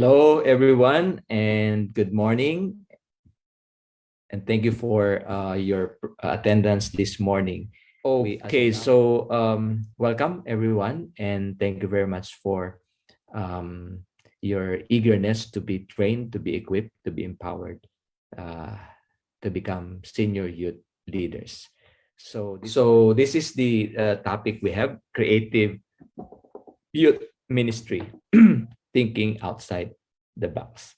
Hello, everyone, and good morning. And thank you for your attendance this morning. Okay, so welcome, everyone, and thank you very much for um, your eagerness to be trained, to be equipped, to be empowered, uh, to become senior youth leaders. So this is the topic we have: creative youth ministry, thinking outside the box.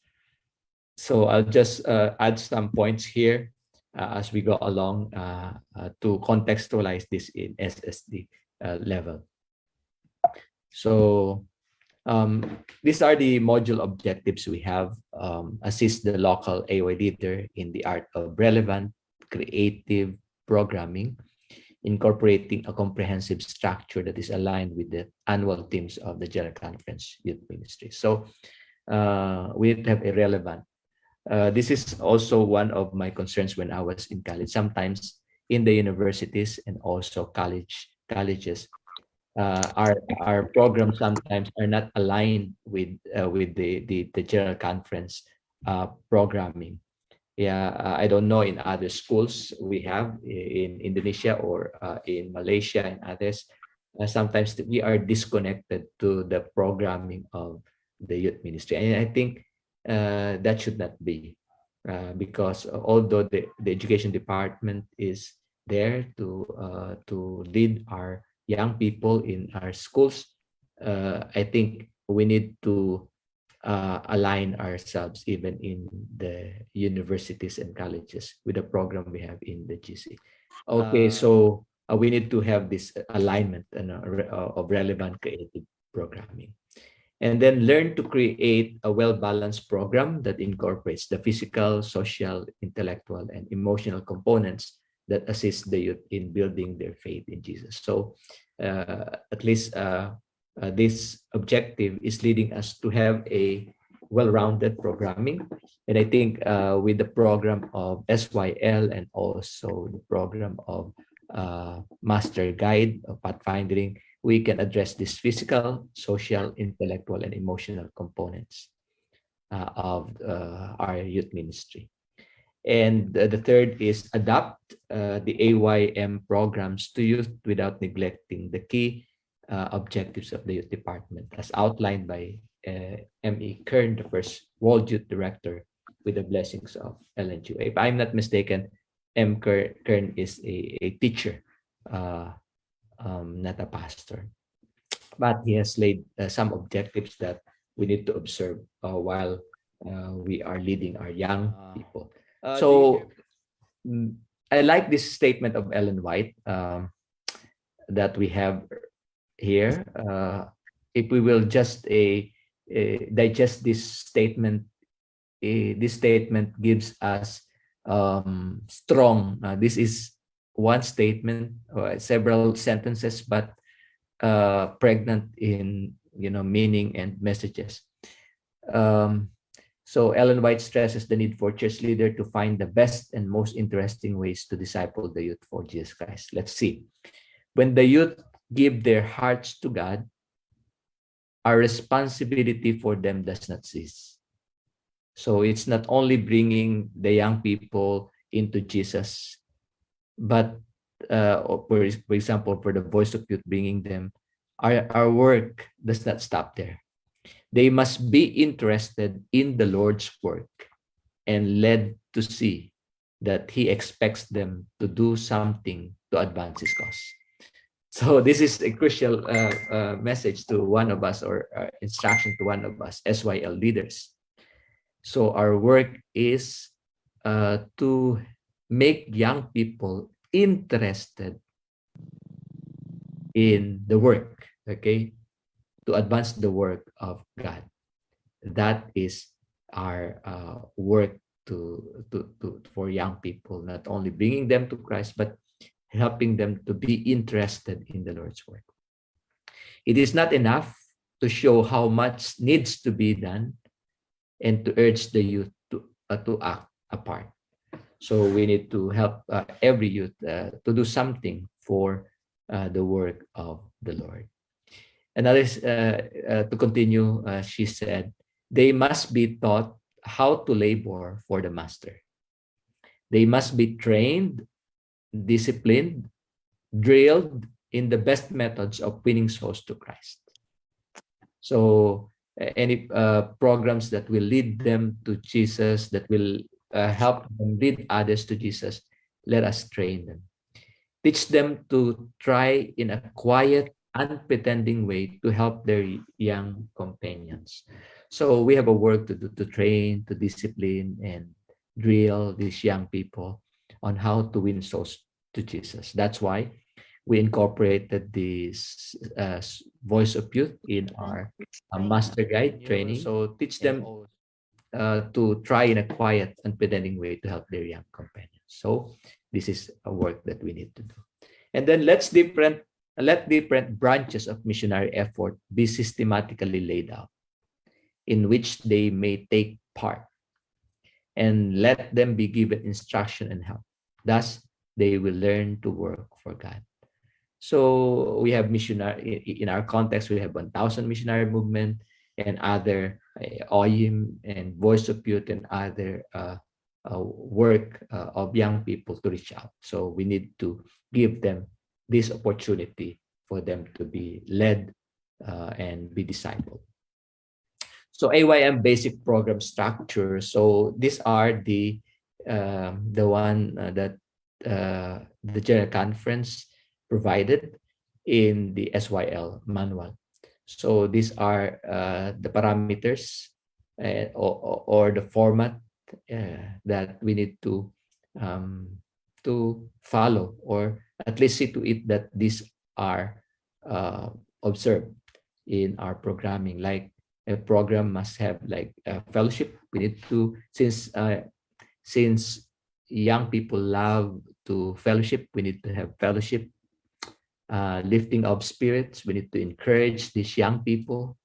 So I'll just add some points here as we go along to contextualize this in SSD level. So these are the module objectives we have. Assist the local AY leader in the art of relevant, creative programming, incorporating a comprehensive structure that is aligned with the annual themes of the General Conference Youth Ministry. So we have a relevant. This is also one of my concerns when I was in college. Sometimes in the universities and also colleges, our programs sometimes are not aligned with the general conference programming. Yeah, I don't know in other schools we have in Indonesia or in Malaysia and others. Sometimes we are disconnected to the programming of the youth ministry, and I think that should not be, because although the education department is there to lead our young people in our schools, I think we need to align ourselves even in the universities and colleges with the program we have in the GC. Okay, so we need to have this alignment of relevant creative programming. And then learn to create a well-balanced program that incorporates the physical, social, intellectual, and emotional components that assist the youth in building their faith in Jesus. So at least this objective is leading us to have a well-rounded programming. And I think with the program of SYL and also the program of Master Guide of Pathfinding, we can address these physical, social, intellectual, and emotional components of our youth ministry. And the third is adapt the AYM programs to youth without neglecting the key objectives of the youth department as outlined by M.E. Kern, the first World Youth Director, with the blessings of LNQ. If I'm not mistaken, M. Kern is a teacher, not a pastor. But he has laid some objectives that we need to observe while we are leading our young people. So I like this statement of Ellen White that we have here. If we will just digest this statement gives us strong. This is one statement, several sentences, but pregnant in meaning and messages. So Ellen White stresses the need for church leader to find the best and most interesting ways to disciple the youth for Jesus Christ. Let's see. When the youth give their hearts to God, our responsibility for them does not cease. So it's not only bringing the young people into Jesus, but for example, for the Voice of Youth, bringing them, our work does not stop there. They must be interested in the Lord's work and led to see that He expects them to do something to advance His cause. So this is a crucial message to one of us, or instruction to one of us, SYL leaders. So our work is to make young people interested in the work, okay, to advance the work of God. That is our work for young people, not only bringing them to Christ, but helping them to be interested in the Lord's work. It is not enough to show how much needs to be done and to urge the youth to act a part. So we need to help every youth to do something for the work of the Lord. Another to continue, she said, They must be taught how to labor for the master. They must be trained, disciplined, drilled in the best methods of winning souls to Christ. So any programs that will lead them to Jesus, that will help them lead others to Jesus, let us train them. Teach them to try in a quiet, unpretending way to help their young companions. So we have a work to do to train, to discipline, and drill these young people on how to win souls to Jesus. That's why we incorporated this voice of youth in our master guide training. So teach them to try in a quiet, unpretending way to help their young companions. So this is a work that we need to do. And then let different branches of missionary effort be systematically laid out in which they may take part, and let them be given instruction and help. Thus, they will learn to work for God. So we have missionary in our context. We have 1,000 missionary movement and other OYIM and Voice of Youth and other work of young people to reach out. So we need to give them this opportunity for them to be led and be discipled. So AYM basic program structure. So these are the one that the General Conference provided in the SYL manual. So these are the parameters or the format that we need to follow, or at least see to it that these are observed in our programming. Like a program must have like a fellowship. We need to, since young people love to fellowship, we need to have fellowship. Lifting of spirits, we need to encourage these young people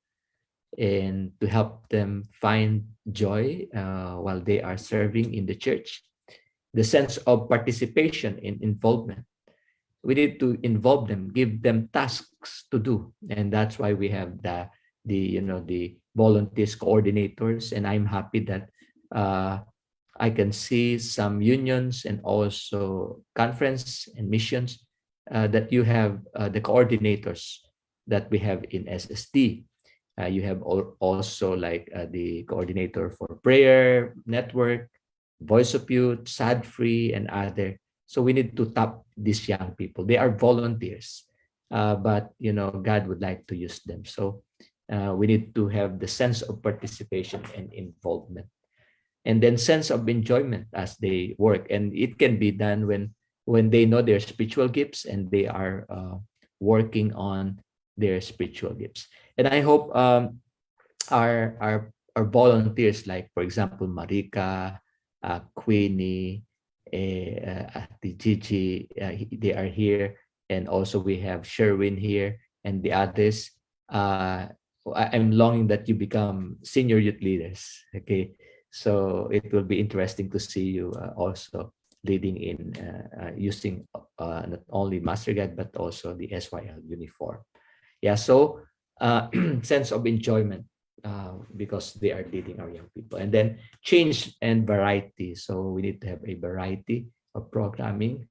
and to help them find joy while they are serving in the church. The sense of participation and involvement, we need to involve them, give them tasks to do, and that's why we have the volunteers coordinators. And I'm happy that I can see some unions and also conference and missions that you have the coordinators that we have in SSD. You have also like the coordinator for prayer network, Voice of Youth, Sad Free, and other. So we need to tap these young people. They are volunteers, but God would like to use them. So we need to have the sense of participation and involvement, and then sense of enjoyment as they work. And it can be done when they know their spiritual gifts and they are working on their spiritual gifts. And I hope our volunteers, like for example Marika, Queenie, the Gigi, they are here, and also we have Sherwin here and the others. I'm longing that you become senior youth leaders. Okay, so it will be interesting to see you also leading in using not only Master Guide but also the SYL uniform. Yeah, so sense of enjoyment because they are leading our young people. And then change and variety. So we need to have a variety of programming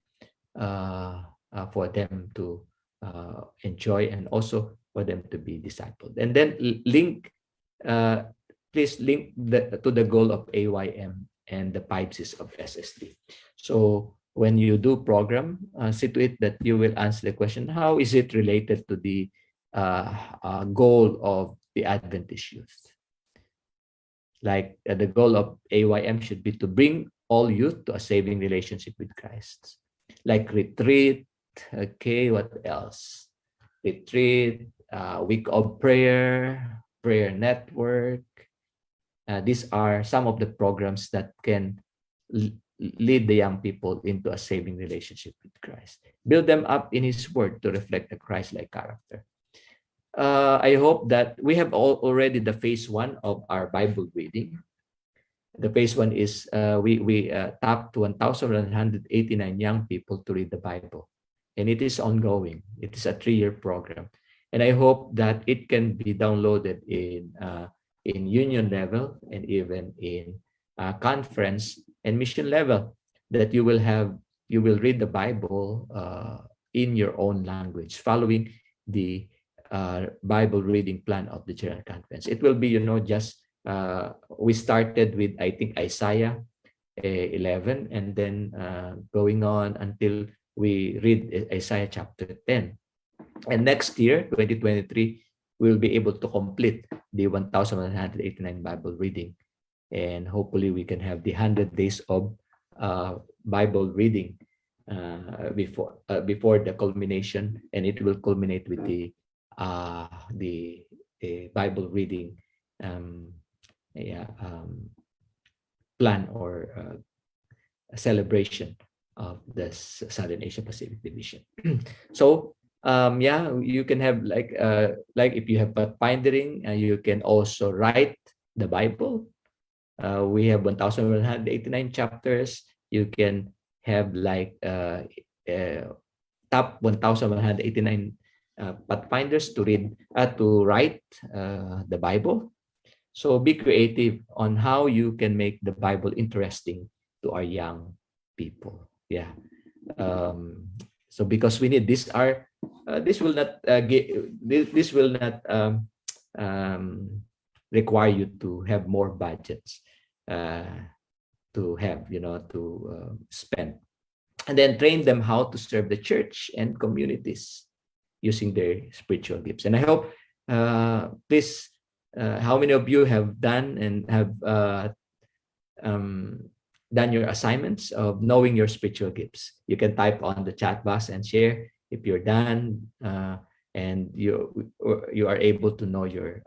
for them to enjoy, and also for them to be discipled. And then please link to the goal of AYM and the 5Cs of SSD. So when you do program, see to it that you will answer the question, how is it related to the goal of the Adventist youth? Like the goal of AYM should be to bring all youth to a saving relationship with Christ. Like retreat, okay, what else? Retreat, week of prayer, prayer network. These are some of the programs that can lead the young people into a saving relationship with Christ. Build them up in His Word to reflect a Christ-like character. I hope that we have already the phase 1 of our Bible reading. The phase 1 is we tapped 1,189 young people to read the Bible, and it is ongoing. It is a 3-year program, and I hope that it can be downloaded in union level, and even in conference and mission level, that you will read the Bible in your own language, following the Bible reading plan of the General Conference. It will be, just we started with, I think, Isaiah 11, and then going on until we read Isaiah chapter 10. And next year, 2023, we'll be able to complete the 1,189 Bible reading. And hopefully we can have the 100 days of Bible reading before the culmination, and it will culminate with the Bible reading plan or celebration of the Southern Asia Pacific Division. So you can have like if you have pathfinding, you can also write the Bible. We have 1,189 chapters. You can have like top 1,189 pathfinders to read, to write the Bible. So be creative on how you can make the Bible interesting to our young people. Yeah. So because we need this will not this will not require you to have more budgets to have to spend, and then train them how to serve the church and communities using their spiritual gifts. And I hope please, how many of you have done and have done your assignments of knowing your spiritual gifts? You can type on the chat box and share if you're done, and you are able to know your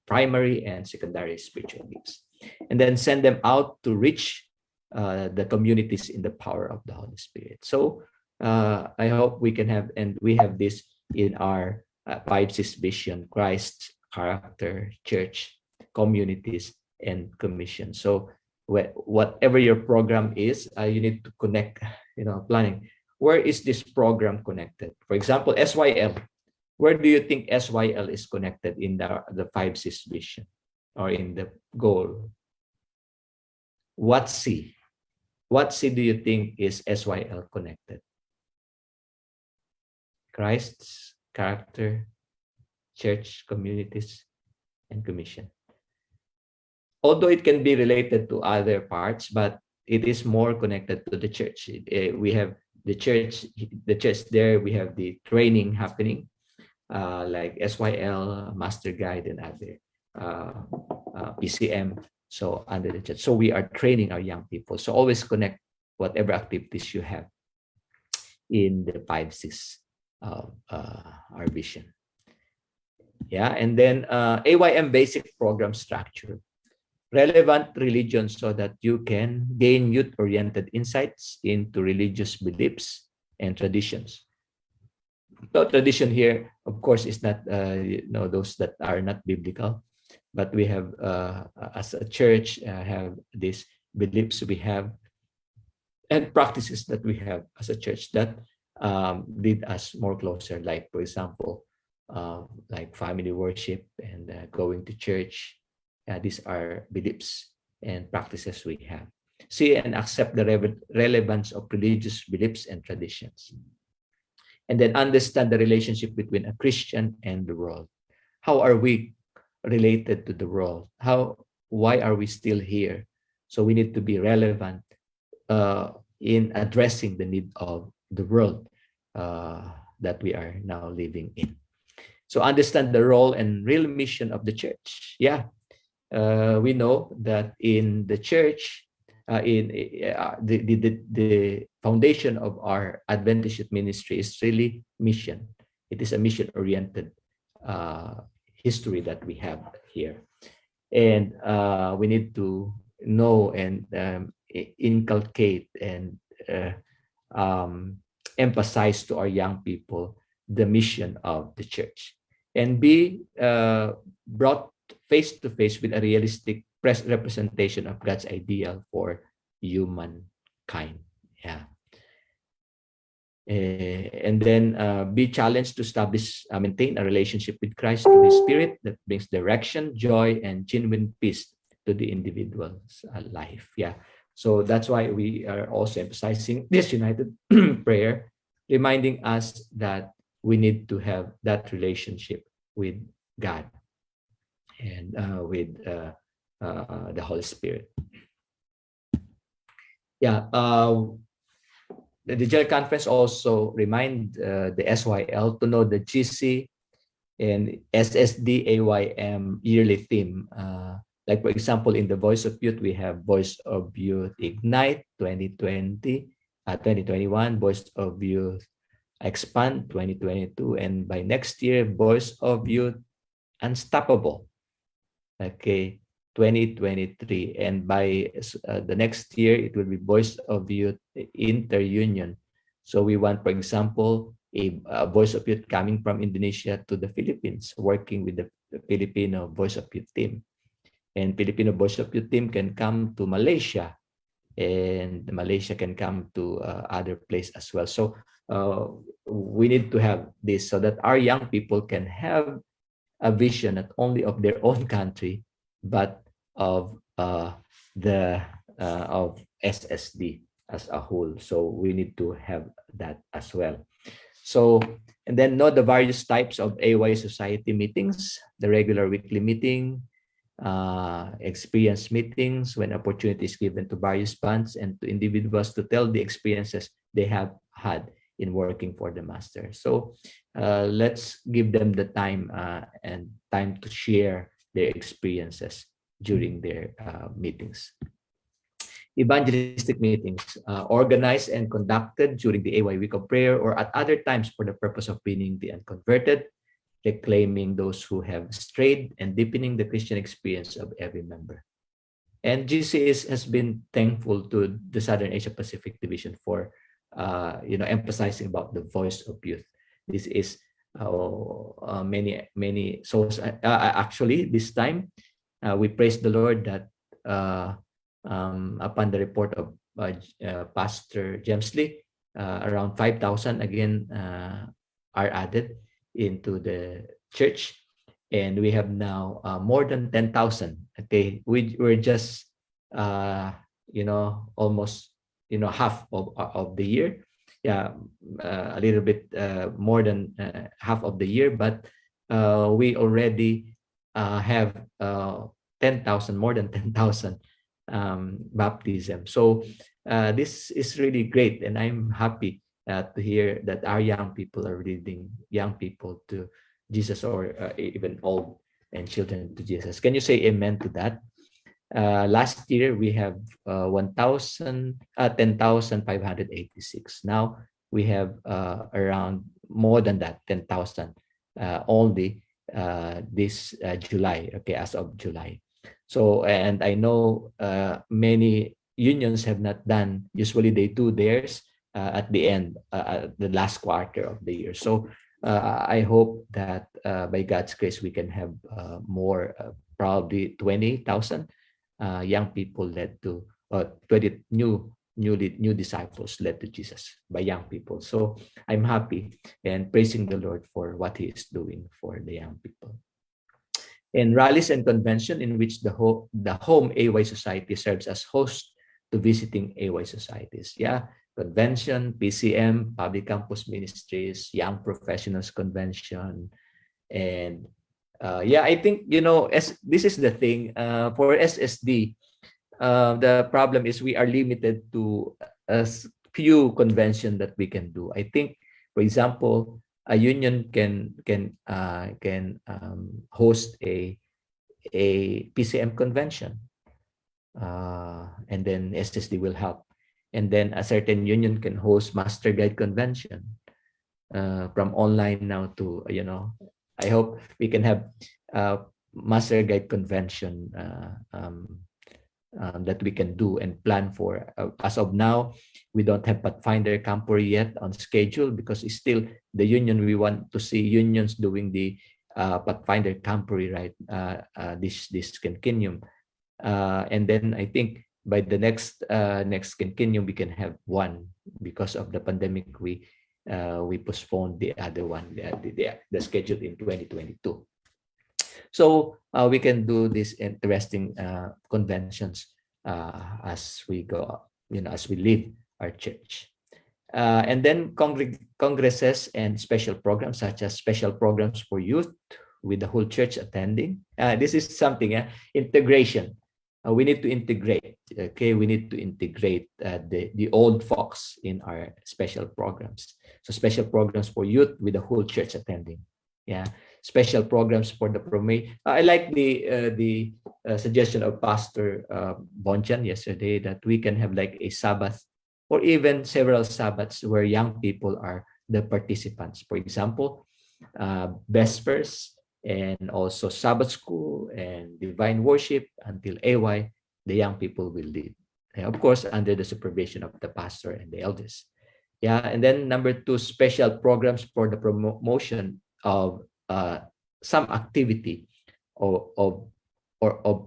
primary and secondary spiritual gifts, and then send them out to reach the communities in the power of the Holy Spirit. So I hope we can have, and we have this in our 5-6 vision: Christ, character, church, communities, and commission. So whatever your program is, you need to connect, planning. Where is this program connected? For example, SYL. Where do you think SYL is connected in the 5-6 vision or in the goal? What C? What C do you think is SYL connected? Christ's character, church, communities, and commission. Although it can be related to other parts, but it is more connected to the church. We have the church there. We have the training happening, like SYL, Master Guide, and other PCM. So under the church, so we are training our young people. So always connect whatever activities you have in the 5-6 of our vision. Yeah, and then AYM basic program structure. Relevant religion, so that you can gain youth-oriented insights into religious beliefs and traditions. So tradition here, of course, is not those that are not biblical, but we have as a church have these beliefs we have and practices that we have as a church that lead us more closer. Like, for example, like family worship and going to church. These are beliefs and practices we have. See and accept the relevance of religious beliefs and traditions. And then understand the relationship between a Christian and the world. How are we related to the world? Why are we still here? So we need to be relevant in addressing the need of the world that we are now living in. So understand the role and real mission of the church. Yeah. We know that in the church, the foundation of our Adventist ministry is really mission. It is a mission-oriented history that we have here, and we need to know and inculcate and emphasize to our young people the mission of the church, and be brought face to face with a realistic representation of God's ideal for humankind. Yeah. And then be challenged to establish, maintain a relationship with Christ through His Spirit that brings direction, joy, and genuine peace to the individual's life. Yeah. So that's why we are also emphasizing this united prayer, reminding us that we need to have that relationship with God and with the Holy Spirit. Yeah. The digital conference also remind the SYL to know the GC and SSD AYM yearly theme. Like for example, in the Voice of Youth, we have Voice of Youth Ignite 2020, 2021, Voice of Youth Expand 2022, and by next year, Voice of Youth Unstoppable, okay, 2023. And by the next year, it will be Voice of Youth Interunion. So we want, for example, a Voice of Youth coming from Indonesia to the Philippines, working with the Filipino Voice of Youth team. And Filipino Voice of Youth team can come to Malaysia, and Malaysia can come to other place as well. So we need to have this so that our young people can have a vision not only of their own country, but of the of SSD as a whole. So we need to have that as well. So, and then know the various types of AY Society meetings, the regular weekly meeting, experience meetings when opportunity is given to various bands and to individuals to tell the experiences they have had in working for the master. So let's give them the time and time to share their experiences during their meetings. Evangelistic meetings organized and conducted during the AY Week of Prayer or at other times for the purpose of winning the unconverted, reclaiming those who have strayed, and deepening the Christian experience of every member. And GC has been thankful to the Southern Asia Pacific Division for emphasizing about the voice of youth. This is many souls. Actually, this time we praise the Lord that upon the report of Pastor James Lee, around 5,000 again are added into the church, and we have now more than 10,000. Okay, we're just almost half of the year. Yeah, a little bit more than half of the year, but we already have 10,000, more than 10,000 baptism. So this is really great, and I'm happy to hear that our young people are leading young people to Jesus, or even old and children to Jesus. Can you say amen to that? Last year we have 10,586. Now we have around more than that, 10,000 only this July. Okay, as of July. So, and I know many unions have not done. Usually they do theirs at the end, the last quarter of the year. So I hope that by God's grace we can have more, probably 20,000 young people led to 20 new disciples led to Jesus by young people. So I'm happy and praising the Lord for what He is doing for the young people. In rallies and convention in which the home AY Society serves as host to visiting AY societies. Yeah, convention, PCM, Public Campus Ministries, Young Professionals Convention, and I think this is the thing for SSD. The problem is we are limited to a few convention that we can do. I think, for example, a union can host a PCM convention, and then SSD will help. And then a certain union can host master guide convention from online now to I hope we can have master guide convention that we can do and plan for. As of now, we don't have Pathfinder Camporee yet on schedule because it's still the union. We want to see unions doing the Pathfinder Camporee, right? This quinquennium, and then I think by the next quinquennium we can have one because of the pandemic. we postponed the other one, the schedule in 2022. So we can do these interesting conventions as we go, as we lead our church. And then congresses and special programs, such as special programs for youth with the whole church attending. This is something, integration. We need to integrate, okay? We need to integrate the old folks in our special programs. So special programs for youth with the whole church attending. Yeah, special programs for the I like the suggestion of Pastor Bonchan yesterday, that we can have like a Sabbath or even several Sabbaths where young people are the participants. For example, Vespers, and also Sabbath school and divine worship until AY, the young people will lead. And of course, under the supervision of the pastor and the elders. Yeah, and then number 2, special programs for the promotion of some activity of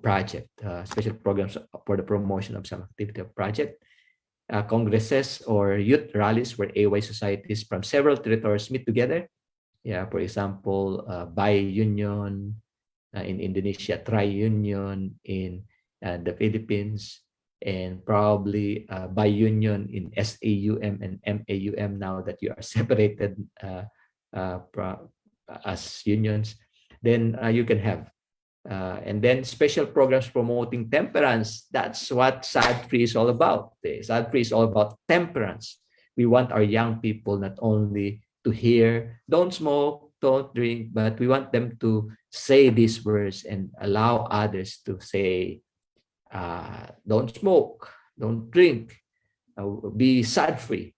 project, special programs for the promotion of some activity of project, congresses or youth rallies where AY societies from several territories meet together. Yeah, for example, Bi-Union in Indonesia, Tri-Union in the Philippines, and probably Bi-Union in SAUM and MAUM now that you are separated as unions. Then you can have. And then special programs promoting temperance. That's what SAD-free is all about. SAD-free is all about temperance. We want our young people not only to hear, don't smoke, don't drink, but we want them to say these words and allow others to say, don't smoke, don't drink, be SAD-free,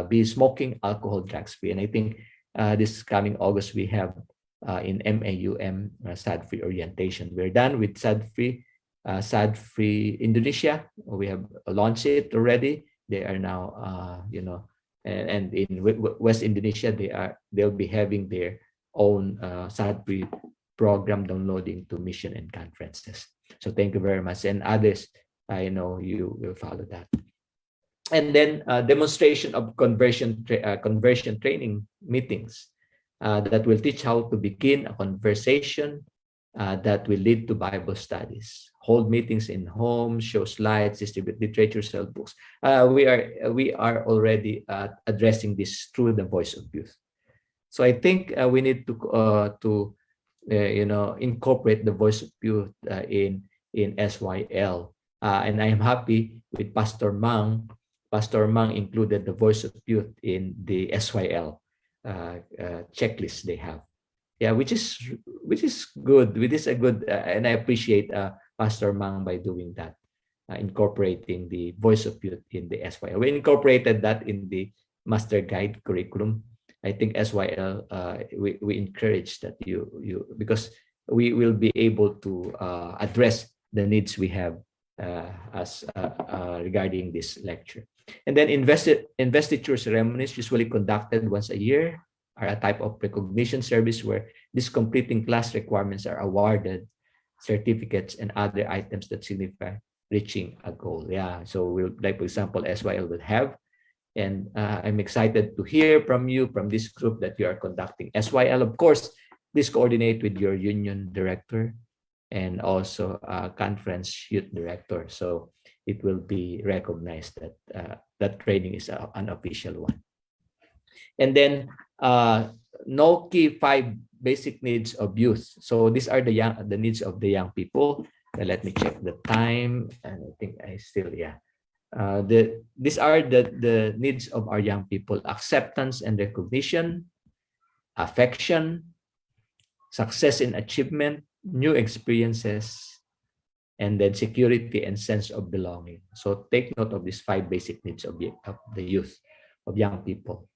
be smoking, alcohol, drugs-free. And I think this coming August, we have in MAUM SAD-free orientation. We're done with SAD-free Indonesia. We have launched it already. They are now, and in West Indonesia, they'll be having their own SAD-free program downloading to mission and conferences. So thank you very much. And others, I know you will follow that. And then demonstration of conversion training meetings that will teach how to begin a conversation that will lead to Bible studies. Hold meetings in homes, show slides, distribute literature, sell books. We are already addressing this through the Voice of Youth. So I think we need to incorporate the Voice of Youth in SYL. And I am happy with Pastor Mang. Pastor Mang included the Voice of Youth in the SYL checklist they have. Yeah, which is good. Which is a good, and I appreciate Pastor Mang by doing that, incorporating the Voice of Youth in the SYL. We incorporated that in the Master Guide curriculum. I think SYL, we encourage that you because we will be able to address the needs we have as regarding this lecture. And then investiture ceremonies, usually conducted once a year, are a type of recognition service where these completing class requirements are awarded certificates and other items that signify reaching a goal. Yeah, so we'll, like for example, SYL will have, and I'm excited to hear from you, from this group, that you are conducting SYL. Of course, please coordinate with your union director and also conference youth director, so it will be recognized that that training is an official one. And then no key 5 basic needs of youth. So these are the needs of the young people. Let me check the time, and I think I still, these are the needs of our young people: acceptance and recognition, affection, success in achievement, new experiences, and then security and sense of belonging. So take note of these 5 basic needs of the youth, of young people.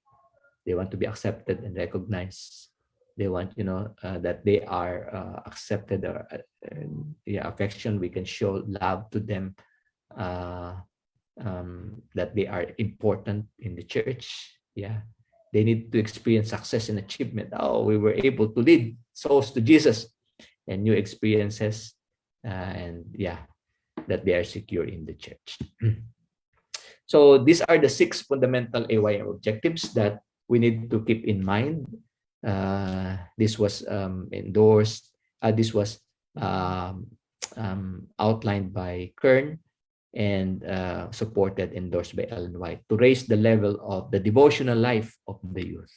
They want to be accepted and recognized. They want, that they are accepted, or affection. We can show love to them, that they are important in the church. Yeah, they need to experience success and achievement. Oh, we were able to lead souls to Jesus, and new experiences, and that they are secure in the church. So these are the 6 fundamental AYM objectives that we need to keep in mind this was endorsed, this was um, outlined by Kern and supported, endorsed by Ellen White to raise the level of the devotional life of the youth.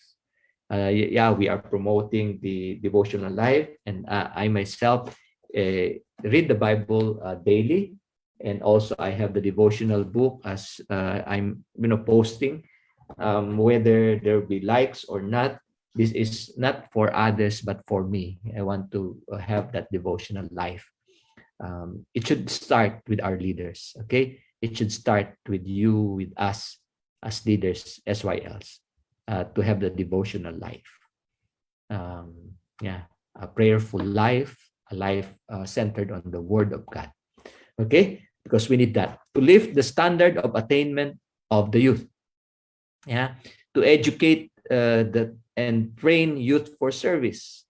Yeah, we are promoting the devotional life, and I myself read the Bible daily, and also I have the devotional book as I'm posting, whether there will be likes or not. This is not for others but for me. I want to have that devotional life. It should start with our leaders. Okay, it should start with you, with us as leaders, SYLs, to have the devotional life. Yeah, a prayerful life, a life centered on the Word of God. Okay, because we need that to lift the standard of attainment of the youth. Yeah, to educate and train youth for service,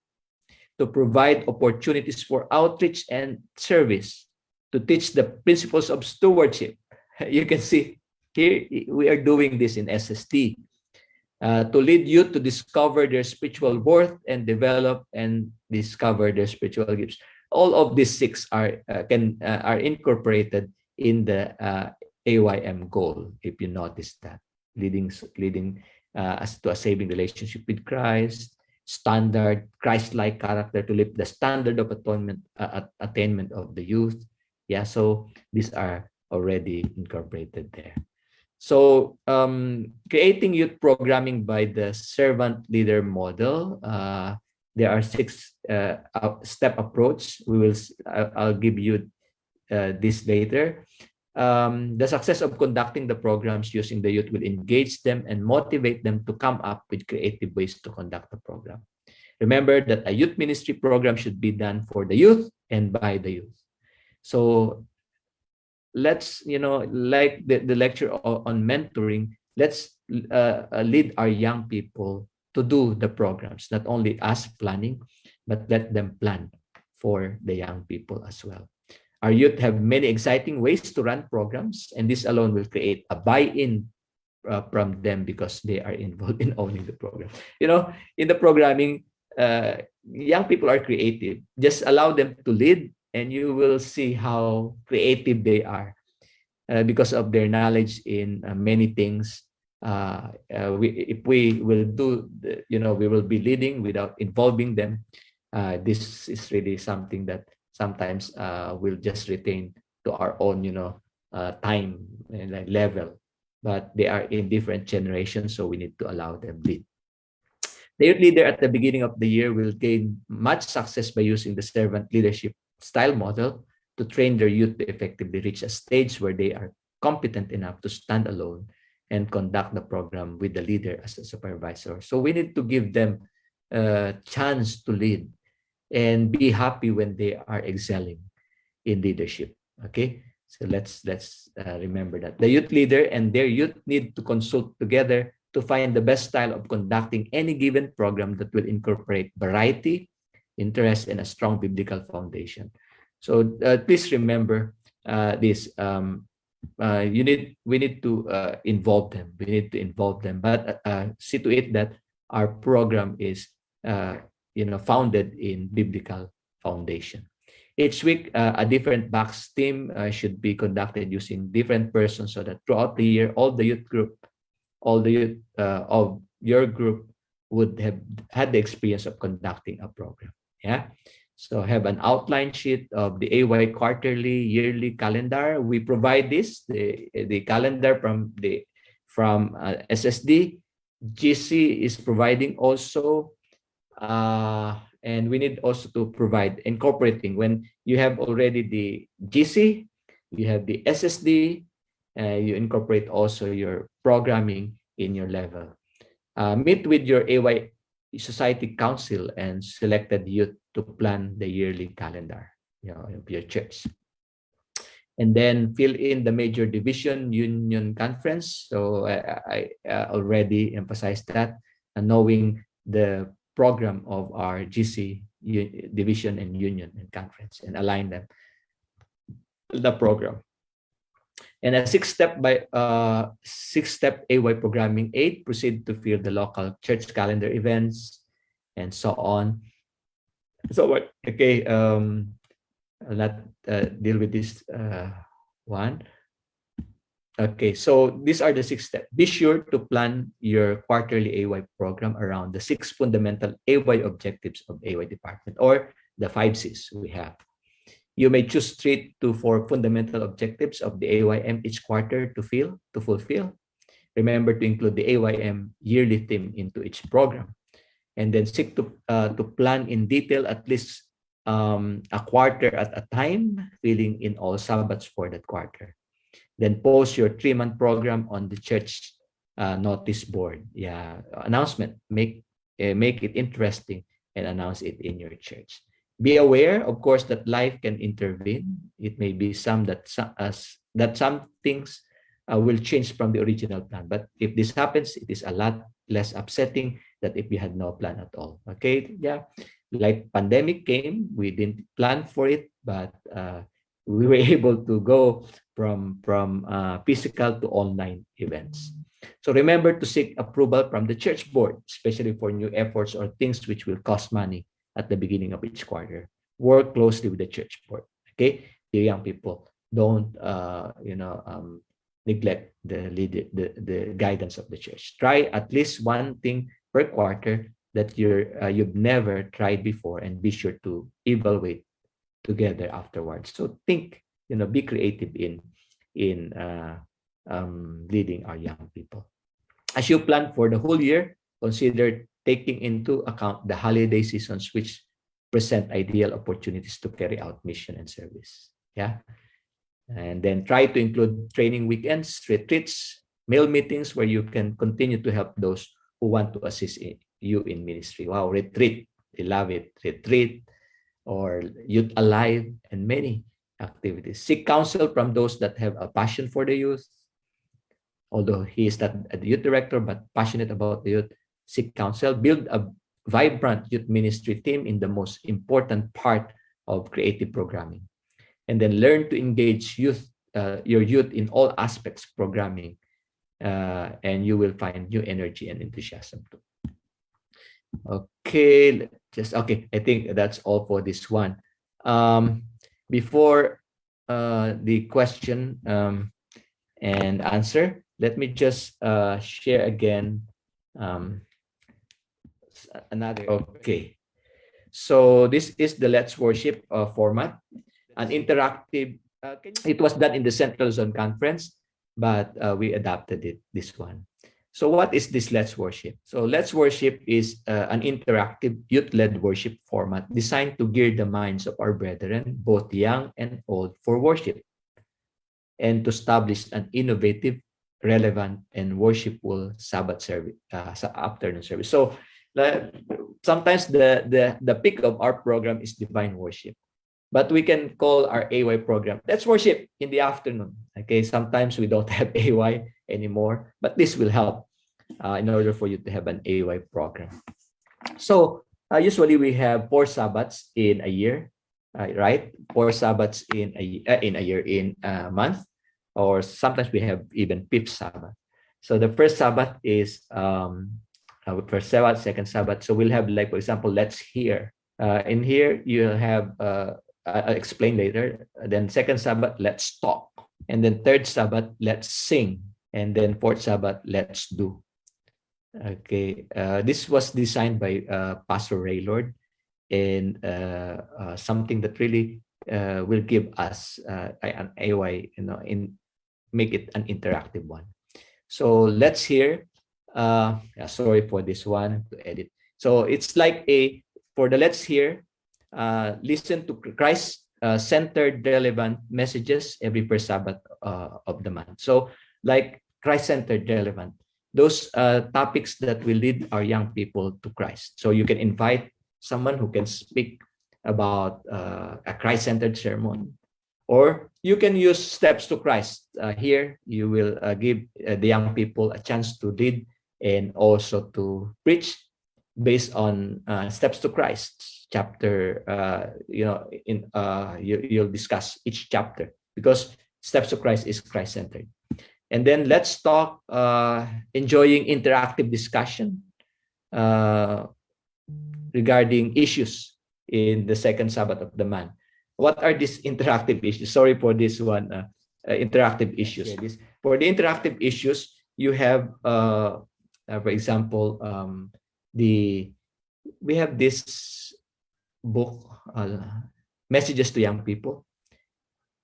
to provide opportunities for outreach and service, to teach the principles of stewardship. You can see here we are doing this in SSD. To lead youth to discover their spiritual worth and develop and discover their spiritual gifts. All of these six are incorporated in the AYM goal. If you notice that, leading us to a saving relationship with Christ, standard Christ-like character to lift the standard of attainment of the youth. Yeah, so these are already incorporated there. So creating youth programming by the servant leader model. There are six step approach. I'll give you this later. The success of conducting the programs using the youth will engage them and motivate them to come up with creative ways to conduct the program. Remember that a youth ministry program should be done for the youth and by the youth. So let's, like the lecture on mentoring, let's lead our young people to do the programs, not only us planning, but let them plan for the young people as well. Our youth have many exciting ways to run programs, and this alone will create a buy-in from them because they are involved in owning the program. In the programming, young people are creative. Just allow them to lead, and you will see how creative they are because of their knowledge in many things. If we will we will be leading without involving them. This is really something that sometimes we'll just retain to our own, time and level. But they are in different generations, so we need to allow them lead. The youth leader at the beginning of the year will gain much success by using the servant leadership style model to train their youth to effectively reach a stage where they are competent enough to stand alone and conduct the program with the leader as a supervisor. So we need to give them a chance to lead and be happy when they are excelling in leadership. Okay, so let's remember that the youth leader and their youth need to consult together to find the best style of conducting any given program that will incorporate variety, interest, and a strong biblical foundation. So please remember this. We need to involve them. We need to involve them, but see to it that our program is founded in biblical foundation. Each week, a different box team should be conducted using different persons, so that throughout the year, all the youth of your group would have had the experience of conducting a program. Yeah. So have an outline sheet of the AY quarterly, yearly calendar. We provide this, the calendar from SSD. GC is providing also, and we need also to provide incorporating. When you have already the GC, you have the SSD, you incorporate also your programming in your level. Meet with your AY Society Council and selected youth to plan the yearly calendar, of your church. And then fill in the major division union conference. So I already emphasized that, knowing the program of our GC division and union and conference, and align them the program. And a six-step AY programming aid, proceed to fill the local church calendar events and so on. So what? Okay, I'll not deal with this one. Okay, so these are the 6 steps. Be sure to plan your quarterly AY program around the 6 fundamental AY objectives of AY department, or the 5 Cs we have. You may choose 3 to 4 fundamental objectives of the AYM each quarter to fulfill. Remember to include the AYM yearly theme into each program, and then seek to plan in detail at least a quarter at a time, filling in all Sabbats for that quarter. Then post your 3-month program on the church notice board. Yeah, announcement. Make it interesting and announce it in your church. Be aware, of course, that life can intervene. It may be some things will change from the original plan. But if this happens, it is a lot less upsetting than if you had no plan at all. Okay, yeah, like pandemic came, we didn't plan for it, but we were able to go from physical to online events. So remember to seek approval from the church board, especially for new efforts or things which will cost money at the beginning of each quarter. Work closely with the church board. Okay, dear young people, don't neglect the guidance of the church. Try at least one thing per quarter that you've never tried before, and be sure to evaluate together afterwards. So think, be creative in leading our young people. As you plan for the whole year, consider taking into account the holiday seasons, which present ideal opportunities to carry out mission and service. Yeah. And then try to include training weekends, retreats, mail meetings where you can continue to help those who want to assist you in ministry. Wow, retreat. I love it. Retreat or Youth Alive and many activities. Seek counsel from those that have a passion for the youth. Although he is not a youth director, but passionate about the youth, seek counsel. Build a vibrant youth ministry team in the most important part of creative programming. And then learn to engage your youth in all aspects of programming, and you will find new energy and enthusiasm too. Okay, I think that's all for this one. Before the question and answer, let me just share again another. Okay, so this is the Let's Worship format, an interactive. It was done in the Central Zone Conference, but we adapted this one. So what is this Let's Worship? So Let's Worship is an interactive youth-led worship format designed to gear the minds of our brethren, both young and old, for worship, and to establish an innovative, relevant, and worshipful Sabbath service, afternoon service. So sometimes the peak of our program is divine worship, but we can call our AY program Let's Worship in the afternoon. Okay, sometimes we don't have AY anymore, but this will help in order for you to have an AY program. So usually we have 4 Sabbats in a year, right? 4 Sabbats in a month, or sometimes we have even 5th Sabbath. So the first Sabbath is first Sabbath, second Sabbath. So we'll have, like, for example, Let's Hear. In here you'll have I'll explain later. Then second Sabbath, Let's Talk. And then third Sabbath, Let's Sing. And then fourth Sabbath, Let's Do. Okay, this was designed by Pastor Raylord, and something that really will give us an AY, make it an interactive one. So Let's Hear. Sorry for this one to edit. So it's like for the Let's Hear, listen to Christ-centered relevant messages every first Sabbath of the month. So like Christ-centered relevant, those topics that will lead our young people to Christ. So you can invite someone who can speak about a Christ-centered sermon, or you can use Steps to Christ. Here you will give the young people a chance to lead and also to preach based on Steps to Christ chapter. You'll discuss each chapter, because Steps to Christ is Christ-centered. And then let's talk enjoying interactive discussion regarding issues in the second Sabbath of the month. What are these interactive issues? Sorry for this one, interactive issues. For the interactive issues, you have, for example, we have this book, Messages to Young People.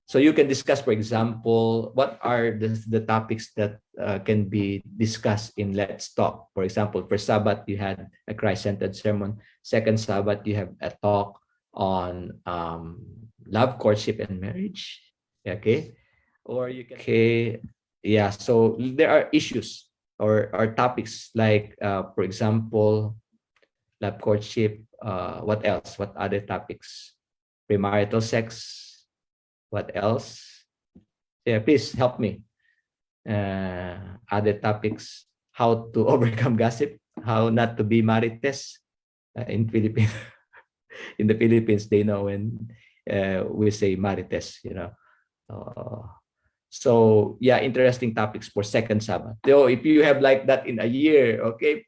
So you can discuss, for example, what are the topics that can be discussed in Let's Talk. For example, first Sabbath, you had a Christ-centered sermon. Second Sabbath, you have a talk on love, courtship, and marriage. Okay. Or you can, okay. Yeah. So there are issues or topics like, for example, love, courtship. What else? What other topics? Premarital sex. What else? Yeah, please help me. Other topics: how to overcome gossip, how not to be marites. In Philippines, in the Philippines, they know when we say marites. So yeah, interesting topics for second Sabbath. So if you have like that in a year, okay,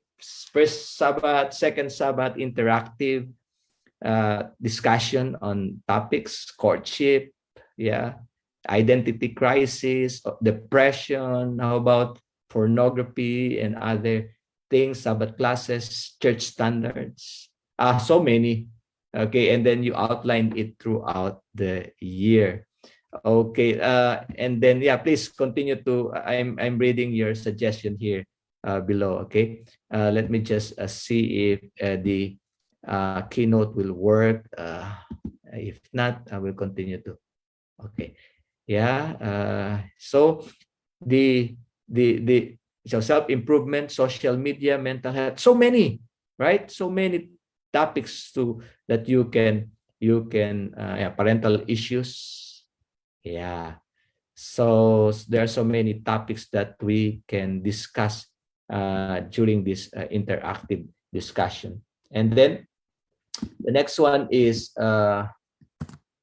first Sabbath, second Sabbath, interactive discussion on topics: courtship, yeah, identity crisis, depression, how about pornography and other things, Sabbath classes, church standards, so many. Okay, and then you outline it throughout the year. Okay, and then yeah, please continue to, I'm reading your suggestion here below. Okay, let me just see if the keynote will work. If not, I will continue to. Okay, yeah. So so self-improvement, social media, mental health, so many, right? So many topics to that you can yeah, parental issues. Yeah. So there are so many topics that we can discuss during this interactive discussion. And then the next one is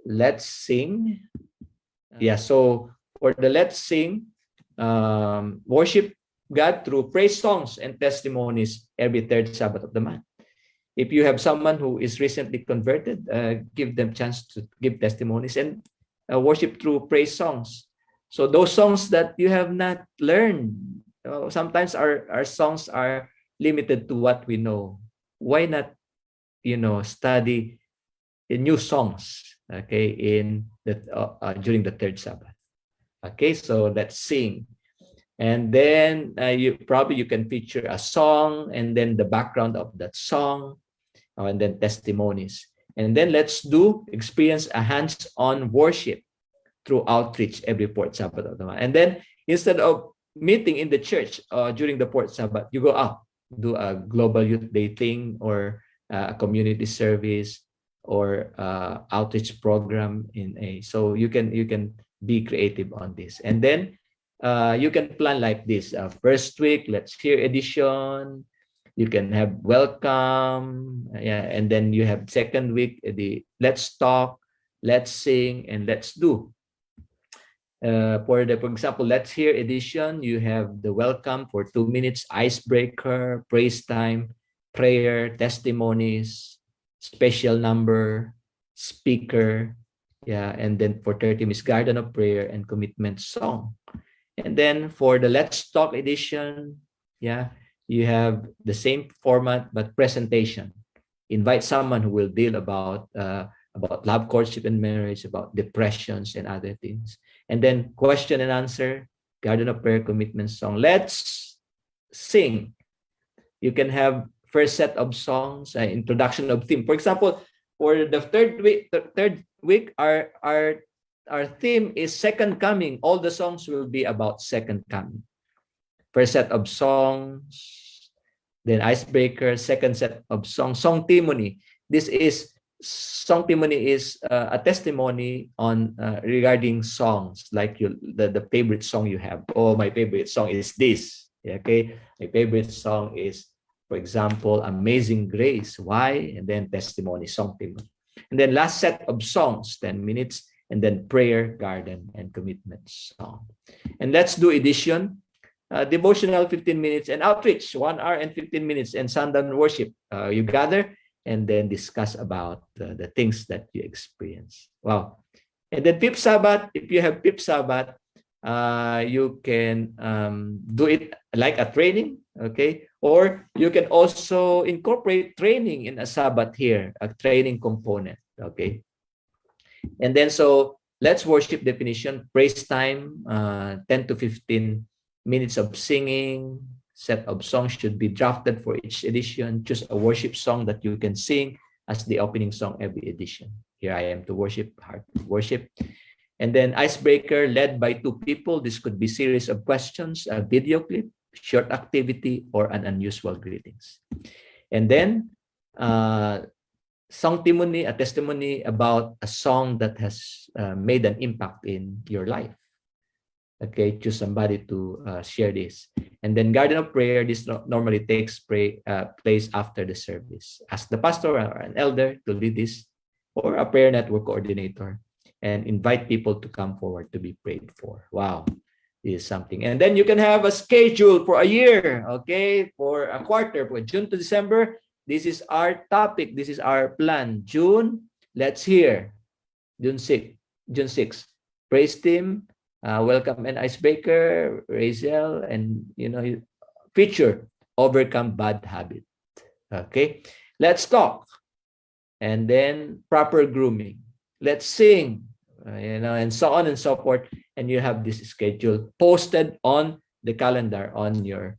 let's sing. Yeah, so for the let's sing, worship God through praise songs and testimonies every third Sabbath of the month. If you have someone who is recently converted, give them chance to give testimonies and worship through praise songs. So those songs that you have not learned, sometimes our songs are limited to what we know. Why not, study new songs, okay, in the during the third Sabbath. Okay, so let's sing. And then you can feature a song and then the background of that song, and then testimonies. And then let's experience a hands-on worship through outreach every fourth Sabbath of the month. And then instead of meeting in the church during the fourth Sabbath, you go out, do a global youth day thing or a community service or outreach program so you can be creative on this. And then you can plan like this: first week, let's hear edition. You can have welcome, yeah, and then you have second week the let's talk, let's sing, and let's do. For example, let's hear edition, you have the welcome for 2 minutes, icebreaker, praise time, prayer, testimonies, special number, speaker, yeah, and then for 30 minutes, garden of prayer and commitment song. And then for the let's talk edition, yeah, you have the same format but presentation. Invite someone who will deal about love, courtship, and marriage, about depressions and other things. And then question and answer, garden of prayer, commitment song. Let's sing. You can have first set of songs, introduction of theme. For example, for the third week, our theme is second coming. All the songs will be about second coming. First set of songs, then icebreaker, second set of songs, song testimony. This is song testimony is a testimony on regarding songs, like the favorite song you have. Oh, my favorite song is this. Okay, my favorite song is, for example, Amazing Grace. Why? And then testimony, song testimony. And then last set of songs, 10 minutes, and then prayer, garden, and commitment song. And let's do edition, devotional 15 minutes, and outreach 1 hour and 15 minutes, and sundown worship. You gather and then discuss about the things that you experience. Wow. And then fifth Sabbath, if you have fifth Sabbath, you can do it like a training, okay? Or you can also incorporate training in a Sabbath here, a training component, okay? And then so let's worship definition, praise time, 10 to 15 minutes of singing, set of songs should be drafted for each edition. Choose a worship song that you can sing as the opening song every edition. Here I am to worship, heart to worship. And then icebreaker led by 2 people. This could be series of questions, a video clip, short activity, or an unusual greetings. And then songtimony, a testimony about a song that has made an impact in your life. Okay, choose somebody to share this. And then garden of prayer, this normally takes place after the service. Ask the pastor or an elder to lead this, or a prayer network coordinator, and invite people to come forward to be prayed for. Wow, this is something. And then you can have a schedule for a year, okay, for a quarter, for June to December. This is our topic. This is our plan. June, let's hear. June 6, praise team, welcome and icebreaker, Razel, and feature overcome bad habit. Okay, let's talk. And then proper grooming. Let's sing, and so on and so forth. And you have this schedule posted on the calendar on your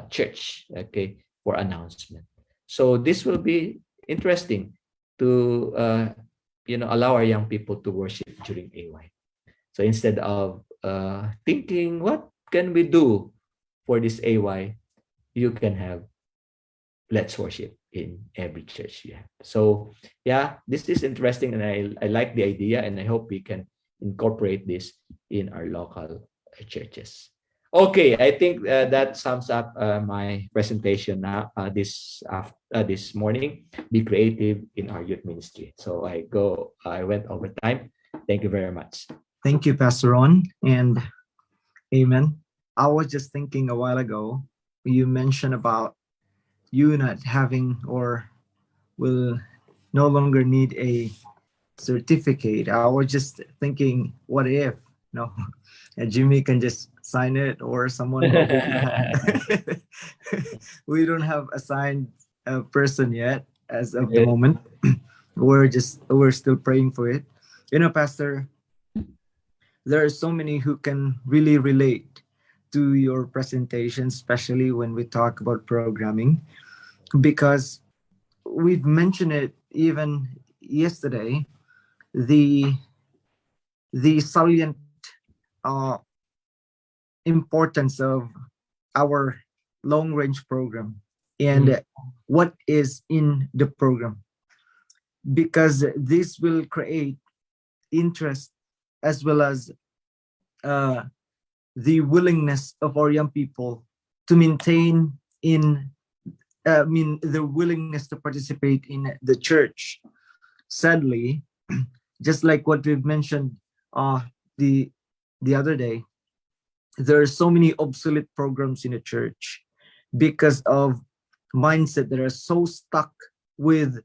church, okay, for announcement. So this will be interesting to allow our young people to worship during AY. So instead of thinking, what can we do for this AY, you can have let's worship in every church you have. So yeah, this is interesting, and I like the idea, and I hope we can incorporate this in our local churches. Okay, I think that sums up my presentation now this morning. Be creative in our youth ministry. So I went over time. Thank you very much. Thank you, Pastor Ron, and amen. I was just thinking a while ago, you mentioned about you not having or will no longer need a certificate. I was just thinking, what if Jimmy can just sign it, or someone will be we don't have assigned a person yet as of the moment. We're still praying for it. Pastor, there are so many who can really relate to your presentation, especially when we talk about programming, because we've mentioned it even yesterday, the salient importance of our long range program and what is in the program, because this will create interest as well as the willingness of our young people to maintain the willingness to participate in the church. Sadly, just like what we've mentioned the other day, there are so many obsolete programs in the church because of mindset that are so stuck with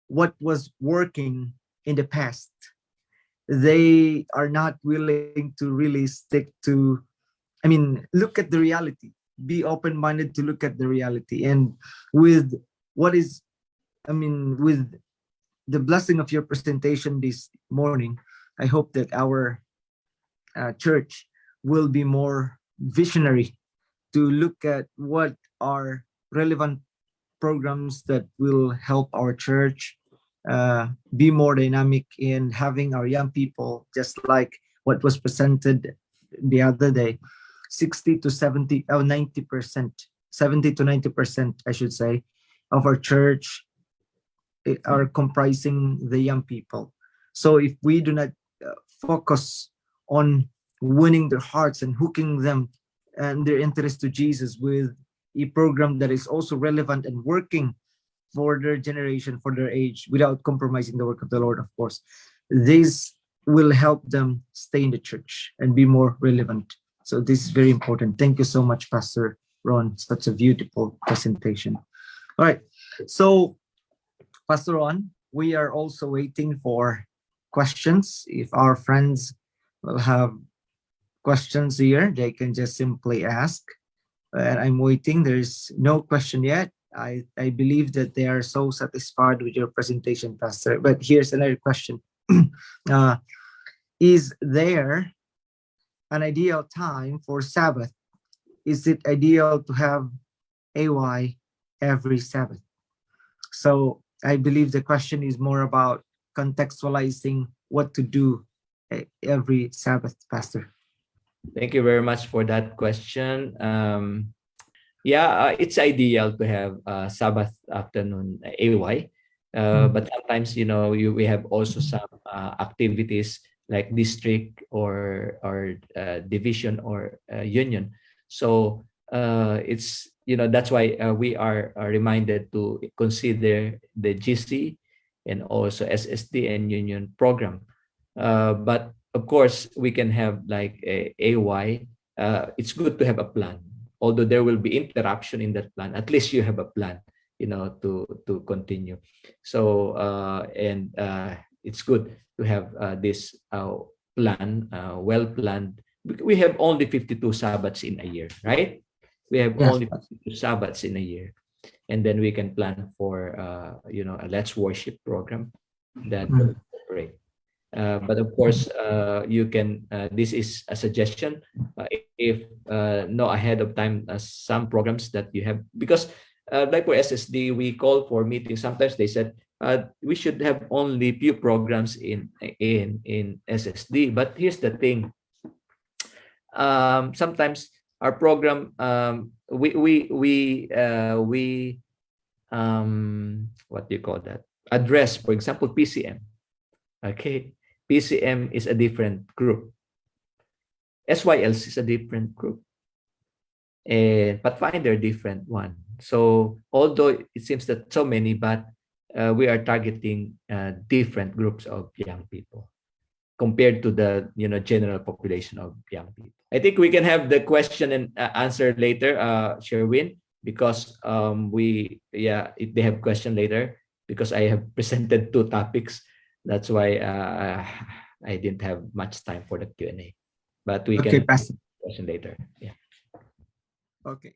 what was working in the past. They are not willing to really stick to, look at the reality, be open-minded to look at the reality. And with with the blessing of your presentation this morning, I hope that our church will be more visionary to look at what are relevant programs that will help our church be more dynamic in having our young people, just like what was presented the other day, 60 to 70 or 90%, 70 to 90%, I should say, of our church are comprising the young people. So if we do not focus on winning their hearts and hooking them and their interest to Jesus with a program that is also relevant and working for their generation, for their age, without compromising the work of the Lord, of course, this will help them stay in the church and be more relevant. So this is very important. Thank you so much, Pastor Ron. Such a beautiful presentation. All right. So, Pastor Ron, we are also waiting for questions. If our friends will have questions here, they can just simply ask. And I'm waiting. There's no question yet. I believe that they are so satisfied with your presentation, Pastor. But here's another question. uh, is there an ideal time for Sabbath? Is it ideal to have AY every Sabbath? So I believe the question is more about contextualizing what to do every Sabbath, Pastor. Thank you very much for that question. It's ideal to have Sabbath afternoon AY, but sometimes we have also some activities like district or division or union. So it's that's why we are reminded to consider the GC and also SSD and union program. But of course, we can have like a AY. It's good to have a plan. Although there will be interruption in that plan, at least you have a plan, to continue. So and it's good to have this plan, well planned. We have only 52 Sabbats in a year, right? We have Yes. only 52 Sabbats in a year, and then we can plan for a Let's Worship program that will operate. But of course, you can. This is a suggestion. If know ahead of time some programs that you have, because like for SSD, we call for meetings. Sometimes they said we should have only few programs in SSD. But here's the thing. Sometimes our program we what do you call that? Address, for example, PCM. Okay, PCM is a different group. SYL is a different group. And Pathfinder, different one. So although it seems that so many, but we are targeting different groups of young people compared to the general population of young people. I think we can have the question and answer later, Sherwin, because if they have question later, because I have presented two topics. That's why I didn't have much time for the Q&A. But we can Pastor. question later. Yeah. Okay.